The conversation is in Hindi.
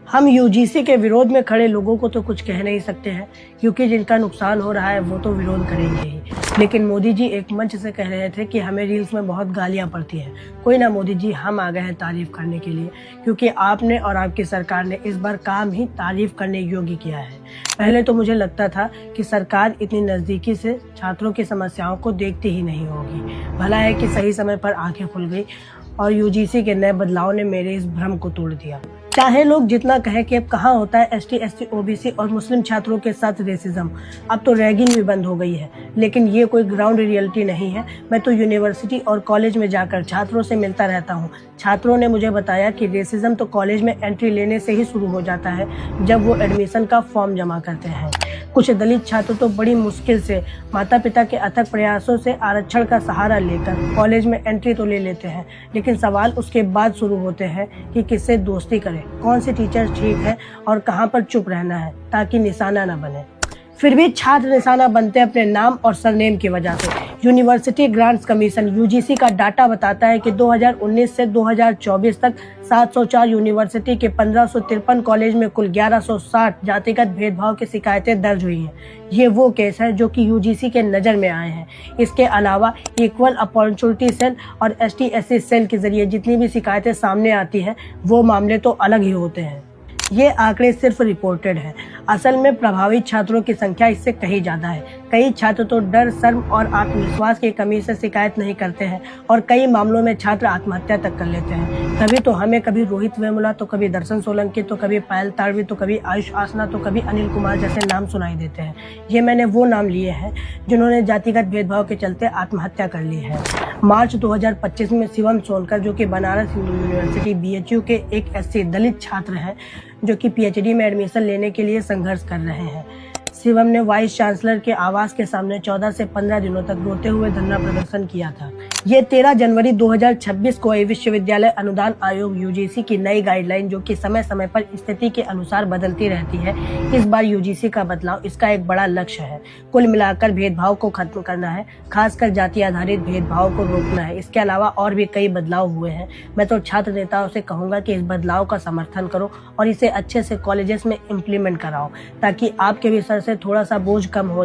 हम यूजीसी के विरोध में खड़े लोगों को तो कुछ कह नहीं सकते हैं, क्योंकि जिनका नुकसान हो रहा है वो तो विरोध करेंगे ही। लेकिन मोदी जी एक मंच से कह रहे थे कि हमें रील्स में बहुत गालियां पड़ती हैं। कोई ना मोदी जी, हम आ गए हैं तारीफ करने के लिए, क्योंकि आपने और आपकी सरकार ने इस बार काम ही तारीफ करने योग्य किया है। पहले तो मुझे लगता था कि सरकार इतनी नज़दीकी से छात्रों की समस्याओं को देखती ही नहीं होगी। भला है कि सही समय पर आंखें खुल गई और यूजीसी के नए बदलाव ने मेरे इस भ्रम को तोड़ दिया। चाहे लोग जितना कहें कि अब कहाँ होता है एसटी, एससी, ओबीसी और मुस्लिम छात्रों के साथ रेसिज्म, अब तो रैगिंग भी बंद हो गई है। लेकिन ये कोई ग्राउंड रियलिटी नहीं है। मैं तो यूनिवर्सिटी और कॉलेज में जाकर छात्रों से मिलता रहता हूँ। छात्रों ने मुझे बताया कि रेसिज्म तो कॉलेज में एंट्री लेने से ही शुरू हो जाता है, जब वो एडमिशन का फॉर्म जमा करते हैं। कुछ दलित छात्र तो बड़ी मुश्किल से माता पिता के अथक प्रयासों से आरक्षण का सहारा लेकर कॉलेज में एंट्री तो ले लेते हैं, लेकिन सवाल उसके बाद शुरू होते हैं कि किससे दोस्ती करें, कौन से टीचर ठीक है और कहां पर चुप रहना है ताकि निशाना न बने। फिर भी छात्र निशाना बनते हैं अपने नाम और सरनेम की वजह से। यूनिवर्सिटी ग्रांट्स कमीशन यूजीसी का डाटा बताता है कि 2019 से 2024 तक 704 यूनिवर्सिटी के 1553 कॉलेज में कुल 1160 जातिगत भेदभाव की शिकायतें दर्ज हुई हैं। ये वो केस है जो कि यूजीसी के नज़र में आए हैं। इसके अलावा इक्वल अपॉर्चुनिटी सेल और एसटी एससी सेल के जरिए जितनी भी शिकायतें सामने आती हैं, वो मामले तो अलग ही होते हैं। ये आंकड़े सिर्फ रिपोर्टेड हैं। असल में प्रभावित छात्रों की संख्या इससे कहीं ज़्यादा है। कई छात्र तो डर, शर्म और आत्मविश्वास की कमी से शिकायत नहीं करते हैं और कई मामलों में छात्र आत्महत्या तक कर लेते हैं। तभी तो हमें कभी रोहित वेमुला, तो कभी दर्शन सोलंकी, तो कभी पायल ताड़वी, तो कभी आयुष आसना, तो कभी अनिल कुमार जैसे नाम सुनाई देते हैं। ये मैंने वो नाम लिए हैं जिन्होंने जातिगत भेदभाव के चलते आत्महत्या कर ली है। मार्च 2025 में शिवम सोनकर, जो कि बनारस हिंदू यूनिवर्सिटी BHU के एक एससी दलित छात्र हैं, जो कि PhD में एडमिशन लेने के लिए संघर्ष कर रहे हैं। शिवम ने वाइस चांसलर के आवास के सामने 14 से 15 दिनों तक रोते हुए धरना प्रदर्शन किया था। ये 13 जनवरी 2026 को विश्वविद्यालय अनुदान आयोग यूजीसी की नई गाइडलाइन, जो कि समय समय पर स्थिति के अनुसार बदलती रहती है, इस बार यूजीसी का बदलाव इसका एक बड़ा लक्ष्य है। कुल मिलाकर भेदभाव को खत्म करना है, खासकर जाति आधारित भेदभाव को रोकना है। इसके अलावा और भी कई बदलाव हुए हैं। मैं तो छात्र नेताओं से कहूँगा कि इस बदलाव का समर्थन करो और इसे अच्छे से कॉलेजेस में इम्प्लीमेंट कराओ, ताकि आपके भी सर से थोड़ा सा बोझ कम हो जाए।